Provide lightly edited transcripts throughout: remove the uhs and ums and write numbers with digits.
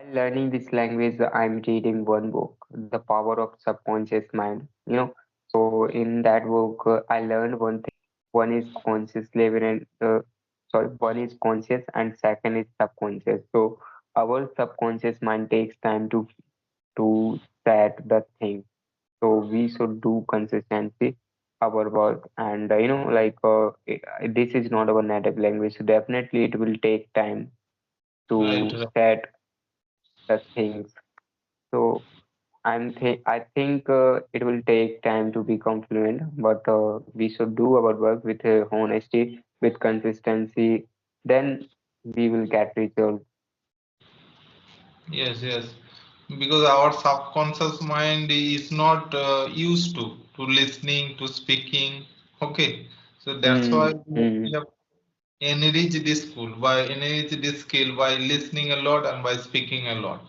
While learning this language, I'm reading one book, The Power of Subconscious Mind. So in that book, I learned one thing. One is conscious level, and one is conscious, and second is subconscious. So our subconscious mind takes time to set the thing. So we should do consistency our work, and this is not our native language, so definitely it will take time Right, to right. set the things. So I think it will take time to become fluent, but we should do our work with honesty, with consistency. Then we will get result. Yes, yes. Because our subconscious mind is not used to listening, to speaking. Okay. So that's why Hmm. we Hmm. have enriched this skill by listening a lot and by speaking a lot.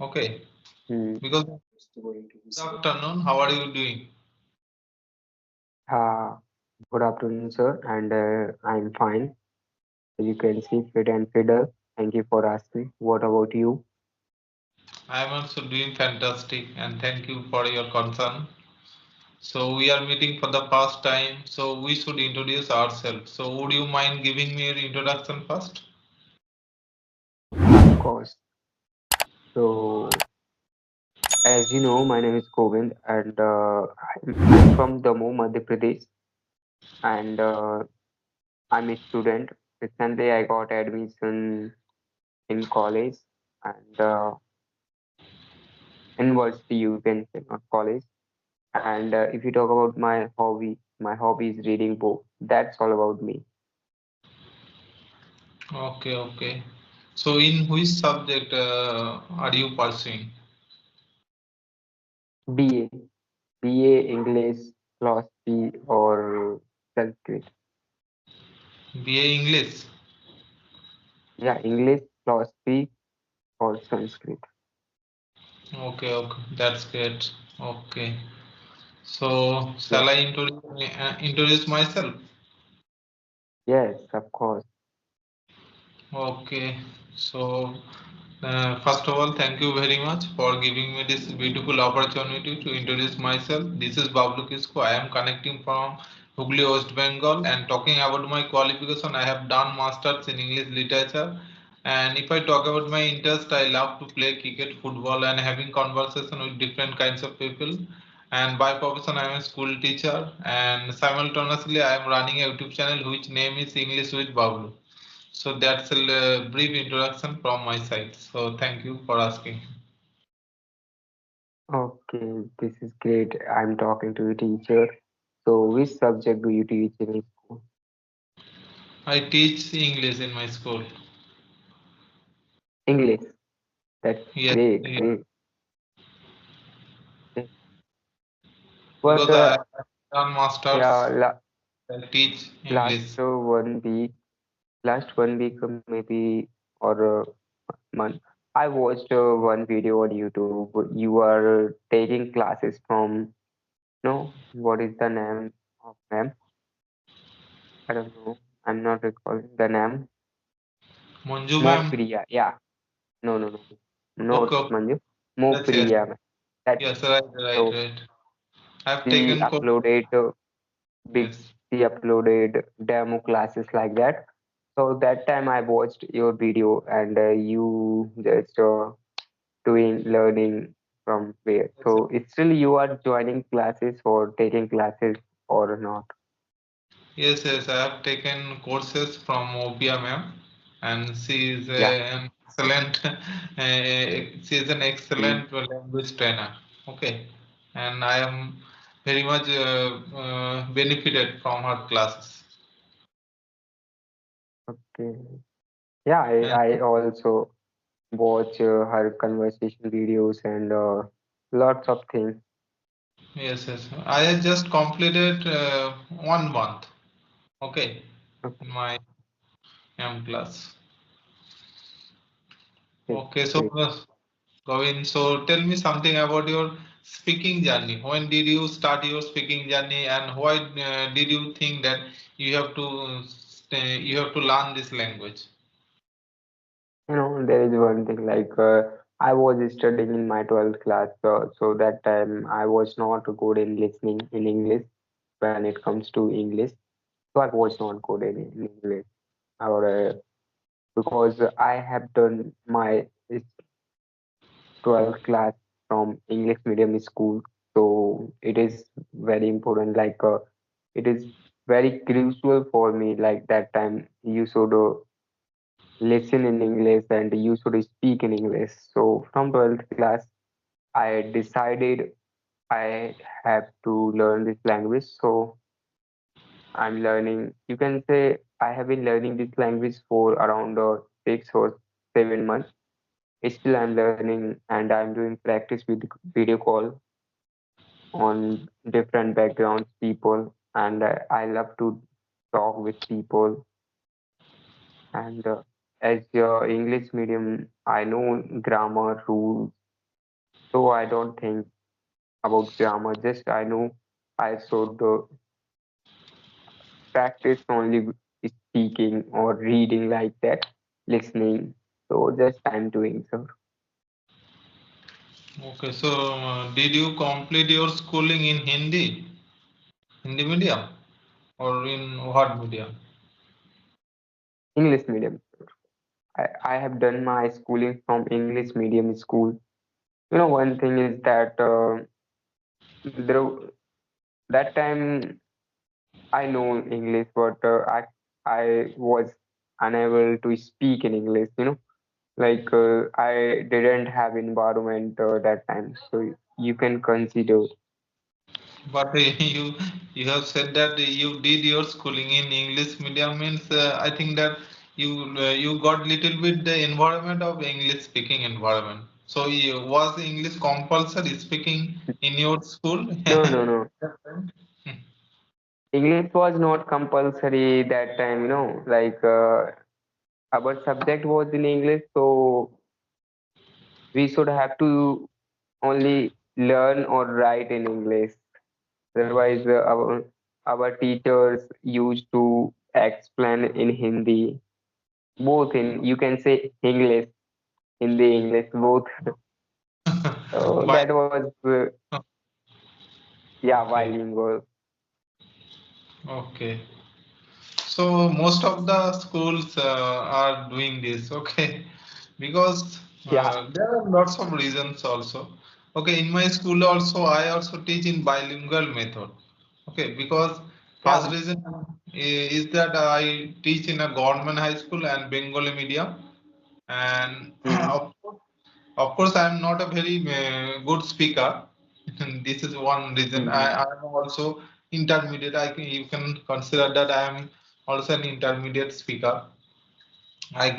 Okay. Hmm. Because It's going to be good so. afternoon, how are you doing? Uh, Good afternoon, sir, and I'm fine. You can see fit and fiddle. Thank you for asking. What about you? I am also doing fantastic and thank you for your concern. So we are meeting for the first time, so we should introduce ourselves. So would you mind giving me your introduction first? Of course. So, as you know, my name is Govind, and I'm from Damoh, Madhya Pradesh, and I'm a student. Recently, I got admission in college and university, you can say, not college. And if you talk about my hobby is reading book. That's all about me. Okay, okay. So in which subject are you pursuing? BA, BA English, philosophy, or Sanskrit. BA English. Yeah, English, philosophy, or Sanskrit. Okay, okay, that's great. Okay. So Yeah. shall I introduce myself? Yes, of course. Okay. So first of all, thank you very much for giving me this beautiful opportunity to introduce myself. This is Bablu Kisko. I am connecting from Hooghly, West Bengal, and talking about my qualification. I have done masters in English literature. And if I talk about my interest, I love to play cricket, football, and having conversation with different kinds of people. And by profession, I am a school teacher, and simultaneously, I am running a YouTube channel which name is English with Bablu. So that's a brief introduction from my side. So thank you for asking. Okay, this is great. I'm talking to a teacher. So, which subject do you teach in school? I teach English in my school. English. That's Yes, great, yes. great. Okay. But Because I have done yeah, masters, I teach last English. 1 week, last 1 week maybe or month, I watched one video on YouTube. You are taking classes from no, what is the name of them? I don't know. I'm not recalling the name. Manju More ma'am. Priya. Yeah. No, no, no. Okay, Not okay. Manju. More Yes, yes. Priya. That Yes, right, right, so right. I've she taken course. uploaded big Yes. she uploaded demo classes like that. So that time I watched your video and you just doing learning from where. Yes, So it's still you are joining classes or taking classes or not. yes, yes. I have taken courses from Obia ma'am, and she is Yeah. an excellent. She is an Mm. excellent language trainer. Okay, and I am very much benefited from her classes. Okay. Yeah, And I also watch her conversation videos and lots of things. yes, yes. I have just completed 1 month. Okay, in Okay. my M class. Okay. Okay, so Great. Govin, so tell me something about your speaking journey. When did you start your speaking journey, and why did you think that you have to you have to learn this language? There is one thing like I was studying in my 12th class, so that time I was not good in listening in English when it comes to English. So I was not good in English, or because I have done my 12th class from English medium school, so it is very important. Like it is very crucial for me. Like that time, you should listen in English and you should speak in English. So from 12th class, I decided I have to learn this language. So I'm learning. You can say I have been learning this language for around 6 or 7 months. Still, I'm learning and I'm doing practice with video call on different backgrounds, people, and I love to talk with people. And as your English medium, I know grammar rules, so I don't think about grammar. Just I know I should practice only speaking or reading like that, listening. So just I'm doing so. Okay, so did you complete your schooling in Hindi medium, or in what medium? English medium. I have done my schooling from English medium school. One thing is that there, that time I know English, but I was unable to speak in English. Like I didn't have environment that time, so you can consider. But you have said that you did your schooling in English medium means I think that you got little bit the environment of English speaking environment. So was English compulsory speaking in your school? No, no, no. English was not compulsory that time. Like our subject was in English, so we should have to only learn or write in English. Otherwise, our teachers used to explain in Hindi, both in you can say English, Hindi, English, both. So By that was yeah, okay, bilingual. okay. So most of the schools are doing this, okay, because Yeah, there are lots of reasons also. Okay, in my school also, I also teach in bilingual method. Okay, because first yeah. reason is that I teach in a government high school and Bengali medium, and Mm, of course, I am not a very good speaker. This is one reason. I mm, am also intermediate. You can consider that I am also an intermediate speaker.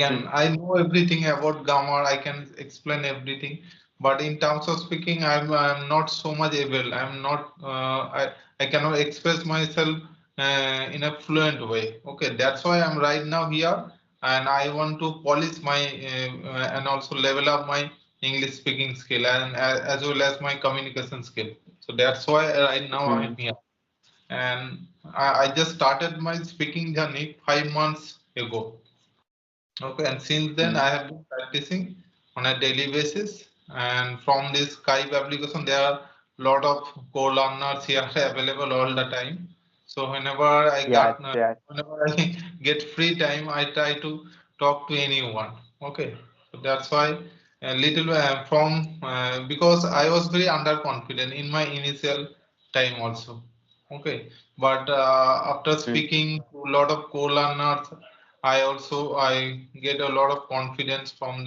mm, I know everything about grammar. I can explain everything, but in terms of speaking, I'm not so much able. I'm not. I cannot express myself in a fluent way. Okay, that's why I'm right now here, and I want to polish my and also level up my English speaking skill and as well as my communication skill. So that's why right now I'm mm, here, and I just started my speaking journey 5 months ago. Okay, and since then I mm. have been practicing on a daily basis. And from this Skype application, there are a lot of co-learners here available all the time. So Yes, yes. whenever I get free time, I try to talk to anyone. Okay, so that's why a little from because I was very underconfident in my initial time also. Okay, but after Mm, speaking to a lot of co-learners, I get a lot of confidence from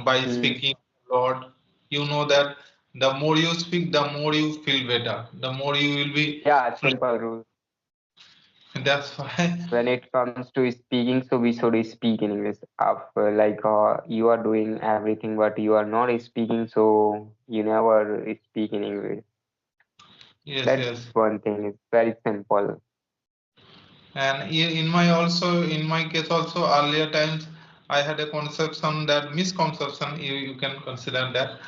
by mm. speaking a lot. You know that the more you speak, the more you feel better. The more you will be Yeah, fluent. simple rule. That's why. When it comes to speaking, so we should speak in English. Like you are doing everything, but you are not speaking, so you never speak in English. Yes, That's yes. one thing. It's very simple. And in my case also earlier times I had a conception that misconception you can consider that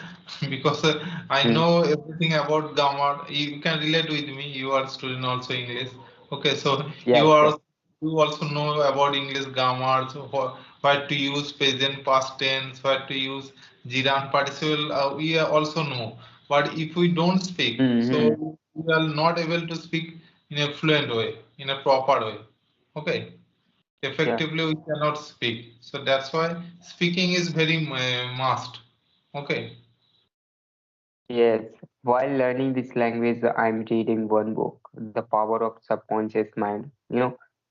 because I Mm, know everything about grammar. You can relate with me. You are student also English. Okay, so you yes, are yes. you also know about English grammars, where to use present past tense, where to use gerund participle. We also know. But if we don't speak, Mm-hmm. so we are not able to speak in a fluent way, in a proper way. Okay, Yeah. effectively we cannot speak. So that's why speaking is very must. Okay. Yes. While learning this language, I'm reading one book, The Power of Subconscious Mind.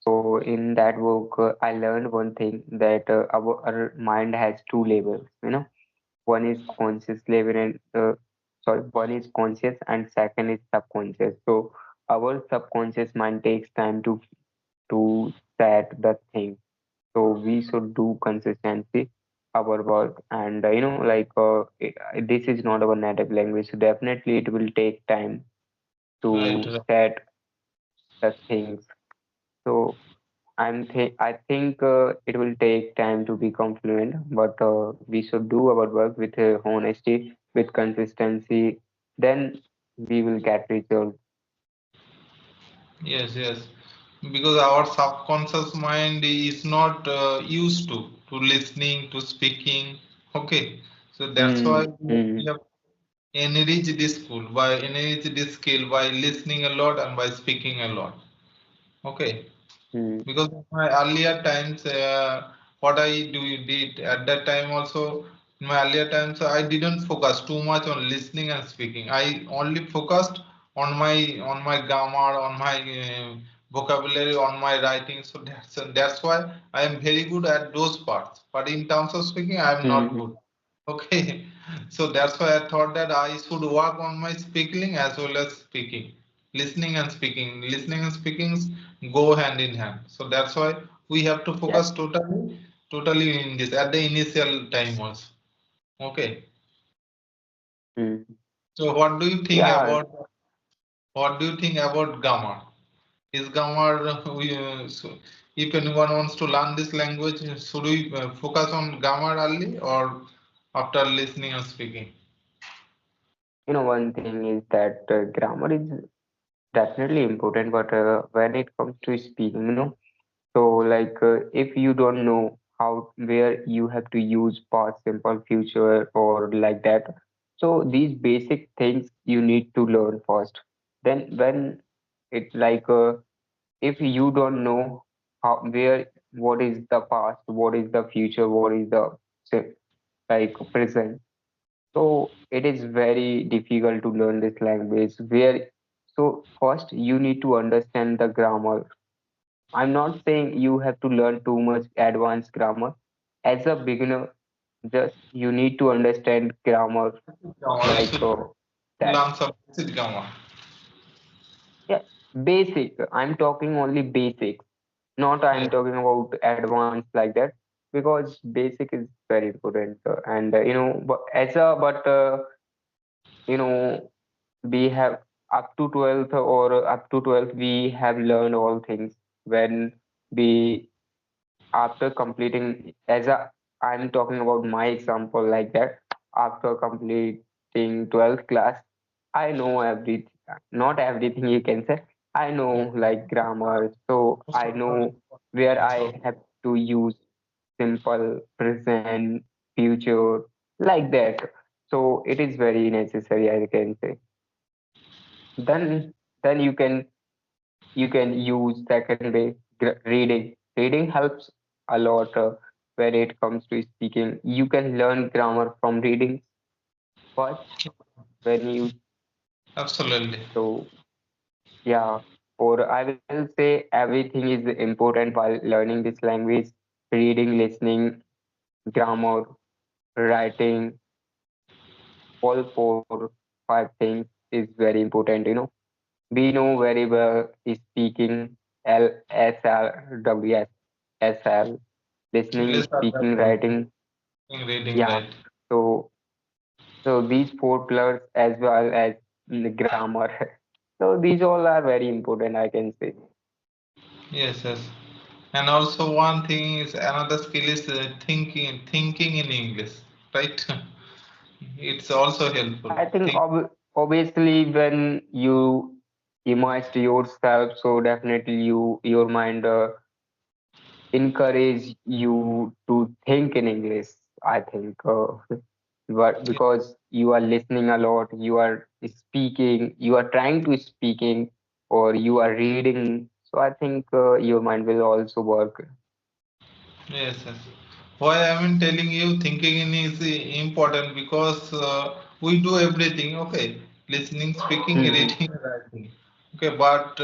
So in that book, I learned one thing that our mind has two levels. One is conscious level and one is conscious and second is subconscious. So our subconscious mind takes time to set the thing. So we should do consistency our work, and this is not our native language, so definitely it will take time Right, to right. set the things. So I think it will take time to become fluent, but we should do our work with honesty, with consistency. Then we will get results. Yes, yes. Because our subconscious mind is not used to listening, to speaking. Okay. So that's why Hmm. we Hmm. have enriched this skill by listening a lot and by speaking a lot. Okay. Hmm. Because in my earlier times, what I did at that time also, in my earlier times, I didn't focus too much on listening and speaking. I only focused on my grammar, on my vocabulary, on my writing. So that's why I am very good at those parts. But in terms of speaking, I am not Hmm. good. Okay, so that's why I thought that I should work on my speaking as well as speaking, listening and speaking. Listening and speaking go hand in hand. So that's why we have to Yeah. focus totally in this at the initial time also. Okay. Hmm. So Yeah. what do you think about grammar? Is grammar so if anyone wants to learn this language, should we focus on grammar early or after listening and speaking? One thing is that grammar is definitely important, but when it comes to speaking, so if you don't know how where you have to use past, simple, future, or like that, so these basic things you need to learn first. Then when it if you don't know how where what is the past, what is the future, what is the si- present, so it is very difficult to learn this language. So first you need to understand the grammar. I'm not saying you have to learn too much advanced grammar. As a beginner, just you need to understand grammar Grammar, you like should that. learn some basic grammar. Yeah, basic. I'm talking only basic. Not I'm Yes. talking about advanced like that, because basic is very important. And you know, we have up to 12th or up to 12th we have learned all things. When we after completing as a I'm talking about my example like that, after completing 12th class, I know everything, not everything you can say. I know like grammar, so Most I of the know where I have to use simple, present, future, like that. So it is very necessary, I can say. Then you can use second way, reading. Reading helps a lot when it comes to speaking. You can learn grammar from reading first when you absolutely. so yeah. Or I will say everything is important while learning this language. Reading, listening, grammar, writing, all four, five things is very important. We know very well speaking LSRWS, listening, English are speaking, better. writing. Reading, Yeah. right? So these four pillars as well as the grammar. So these all are very important, I can say. Yes, yes. And also one thing is another skill is thinking in English, right? It's also helpful. I think Think obviously when you immerse yourself, so definitely your mind. encourage you to think in English, I think. But because you are listening a lot, you are speaking, you are trying to speaking, or you are reading. So I think your mind will also work. Yes, yes. Why I am telling you thinking in is important because we do everything, okay? Listening, speaking, Hmm. reading, writing. Okay, but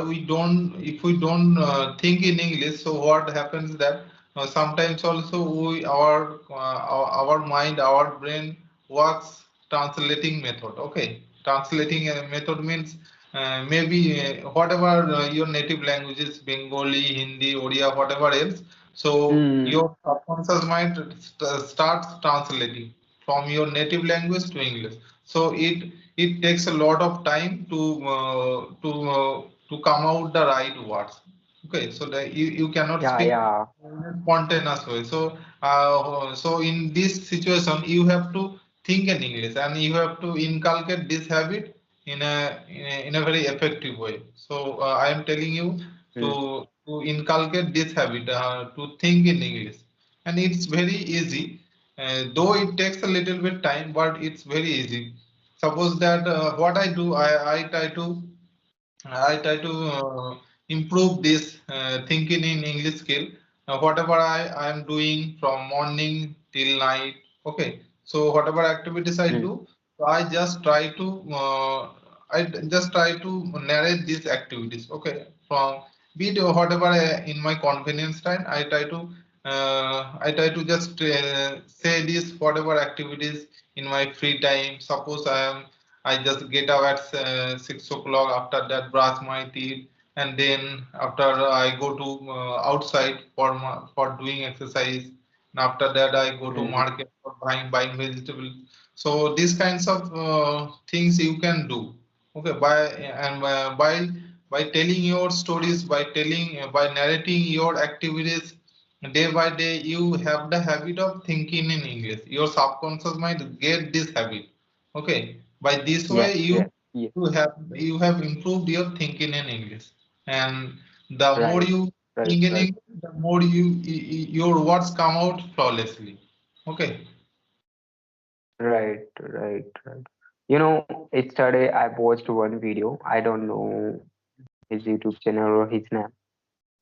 we don't. If we don't think in English, so what happens that sometimes also our mind, our brain works translating method. Okay, translating method means maybe whatever your native languages, Bengali, Hindi, Odia, whatever else. So Hmm. your subconscious mind starts translating from your native language to English. So it takes a lot of time to come out the right words. Okay, so that you cannot Yeah, speak yeah. in a spontaneous way. So so in this situation, you have to think in English and you have to inculcate this habit in a very effective way. So I am telling you Hmm. to inculcate this habit to think in English, and it's very easy. Though it takes a little bit time, but it's very easy. Suppose that what I do, I try to improve this thinking in English skill. Whatever I am doing from morning till night, okay. So whatever activities I Hmm. do, so I just try to narrate these activities, okay. From be it whatever in my convenience time, I try to just say this whatever activities in my free time. Suppose I just get up at 6 o'clock. After that, brush my teeth, and then after I go to outside for doing exercise. And after that, I go to Hmm. market for buying vegetables. So these kinds of things you can do. Okay, by telling your stories, by narrating your activities day by day, you have the habit of thinking in English. Your subconscious mind get this habit. Okay, by this way Yes, yes, yes. you have improved your thinking in English, and the more Right, you right, think in right, English, the more your words come out flawlessly. Okay. right, right, right. You know, yesterday I watched one video. I don't know his YouTube channel or his name.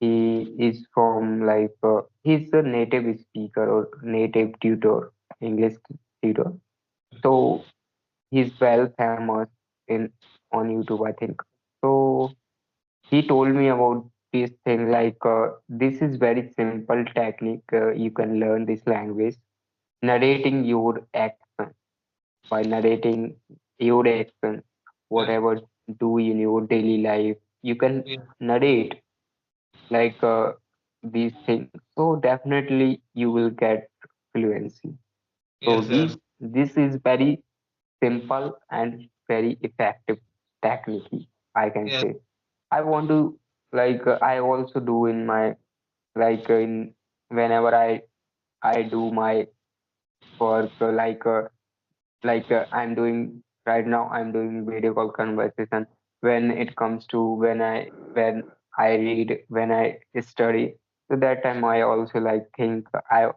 He is from like he's a native speaker or native tutor, English tutor. So he's well famous in on YouTube, I think. So he told me about this thing like this is very simple technique. You can learn this language narrating your action by narrating your action, Yes. whatever do in your daily life. You can Yes. narrate like these things. So definitely you will get fluency. So Yes. Yes. this is very simple and very effective technique, I can Yes. say. I want to like I also do in my in whenever I do my work I'm doing right now. I'm doing video call conversation. When it comes to when I read, when I study, so that time I also like think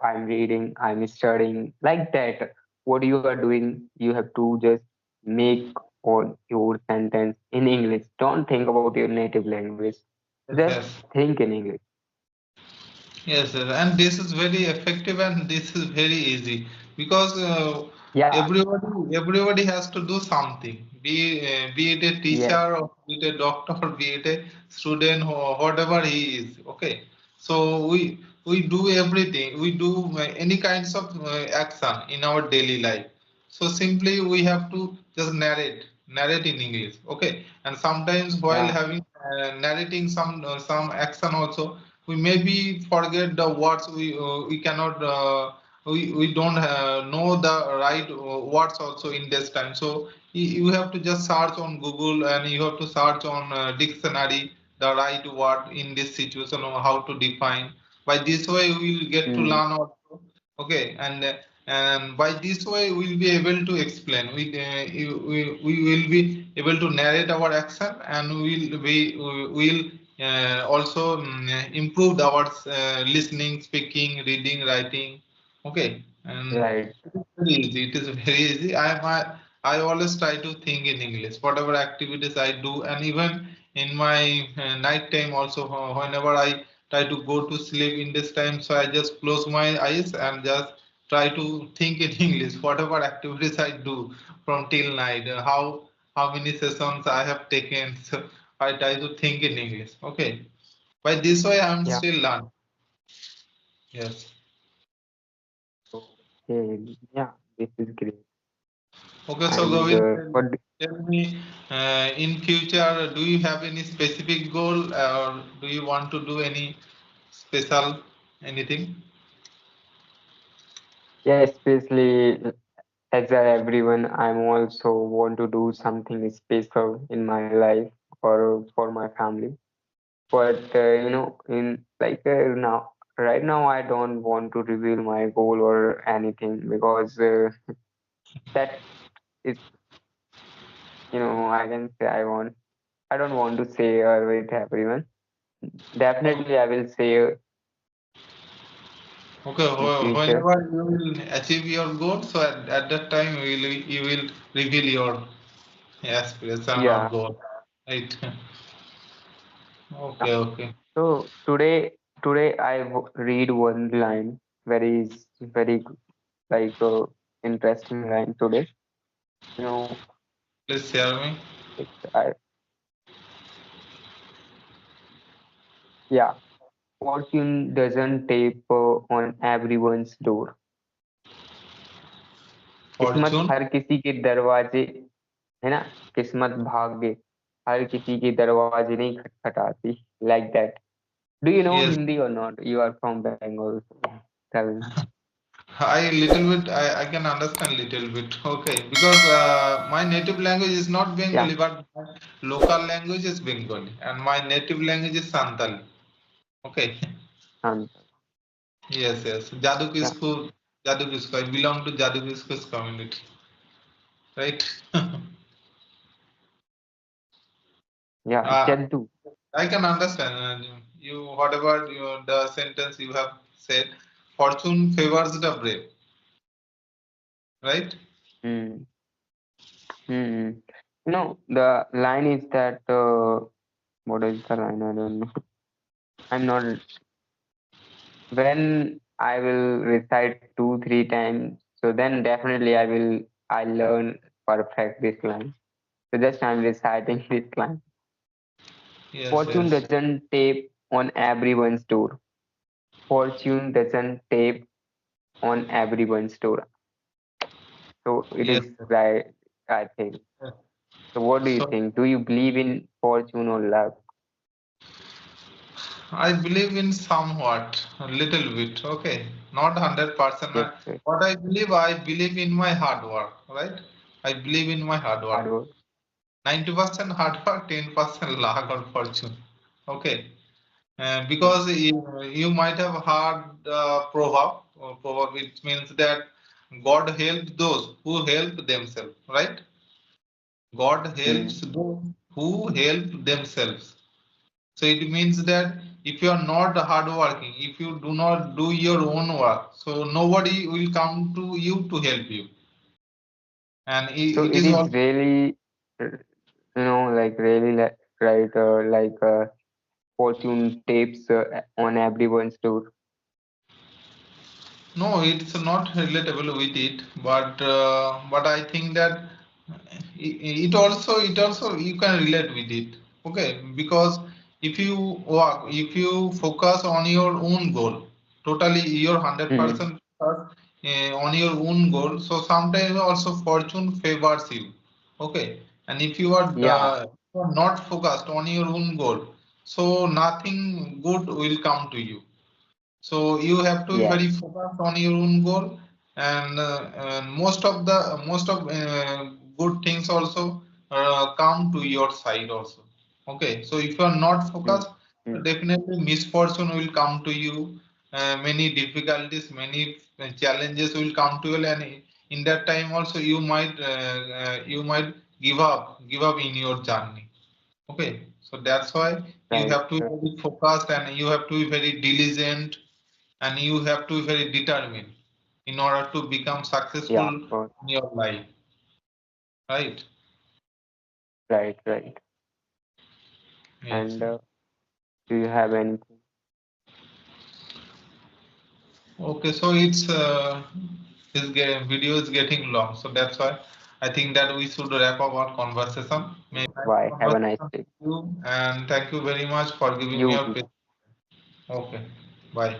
I'm reading, I'm studying like that. What you are doing, you have to just make all your sentence in English. Don't think about your native language. Yes. Just Yes. think in English. Yes, yes, and this is very effective and this is very easy because Yeah. everybody has to do something. Be it a Yes. teacher or be it a doctor, be it a student or whatever he is. Okay, so we do everything. We do any kinds of action in our daily life. So simply we have to just narrate in English. Okay, and sometimes while Yeah. having narrating some action also we maybe forget the words we cannot we don't know the right words also in this time so you have to just search on Google and you have to search on dictionary the right word in this situation or how to define by this way we will get to Hmm. learn also okay and by this way we'll be able to explain we will be able to narrate our action and we will also improved our listening, speaking, reading, writing. Okay, and right. it is very easy. It is very easy. I always try to think in English. Whatever activities I do, and even in my night time also, whenever I try to go to sleep in this time, so I just close my eyes and just try to think in English. Whatever activities I do from till night, how many sessions I have taken. So I try to think in English. Okay. By this way, I'm Yeah. still learning. Yes. Okay. Yeah, this is great. Okay. So And Govind, what? tell me, in future, do you have any specific goal, or do you want to do any special anything? Yeah, especially as everyone, I'm also want to do something special in my life or for my family. But in now, right now, I don't want to reveal my goal or anything because that is, I can say I don't want to say with everyone. Okay. Definitely, I will say Okay. in future. Whenever you will achieve your goal, so at that time you will reveal your aspiration or Yeah, goal. Right. yeah. Okay. Okay. So today I read one line, very like interesting line today. You know, Please share me. it's, I yeah. Fortune doesn't tape on everyone's door. किस्मत Fortune. हर किसी के दरवाजे है ना किस्मत भाग्य हर किसी के दरवाजे नहीं खटखटाती like that. Do you know Yes. Hindi or not? You are from Bengal. So tell me. I little bit I can understand little bit. Okay, because my native language is not Yeah, Bengali, but my local language is Bengali, and my native language is Santali. Okay. and Yes, yes. Jadu yeah, Kisku, Jadu Kisku. I belong to Jadu Kisku's community, right? yeah. uh, Jaddu. I can understand you whatever the sentence you have said. Fortune favors the brave, right? Hmm. Hmm. The line is that what is the line? I don't know. I'm not. When I will recite two, three times, so then definitely I learn perfect this line. So just I'm reciting this line. Yes, Fortune yes, doesn't tape on everyone's door. Fortune doesn't tape on everyone's door. So it yes. is right, I think. So what do you So think? Do you believe in fortune or luck? I believe in somewhat, a little bit, okay, not 100%. Yes, yes. What I believe in my hard work, right? I believe in my hard Hard work. work. 90% hard work, 10% luck or fortune, okay. Yeah. Because you might have heard proverb, which means that God helps those who help themselves, right? God helps Hmm. those who help themselves. So it means that if you are not hardworking, if you do not do your own work, so nobody will come to you to help you. And So it it is is also really, like really right, fortune tapes on everyone's door. no, it's not relatable with it, but I think that it also you can relate with it. Okay, because if you focus on your own goal, totally your Hmm. 100% on your own goal, so sometimes also fortune favors you. Okay, and Yeah. if you are not focused on your own goal, so nothing good will come to you. So you have to be Yes. very focused on your own goal, and most of good things also come to your side also. Okay, so if you are not Hmm. focused, Hmm. definitely misfortune will come to you. Many difficulties, many challenges will come to you, and in that time also you might give up in your journey. Okay, So that's why you right, have to be very focused and you have to be very diligent and you have to be very determined in order to become yeah, successful of course, in your life, right? right. Yes. And do you have anything? Okay, so it's video is getting long, so that's why I think that we should wrap up our conversation. May nice Bye. Have a nice conversation day. with you, and thank you very much for giving me You your too. patience. Okay, bye.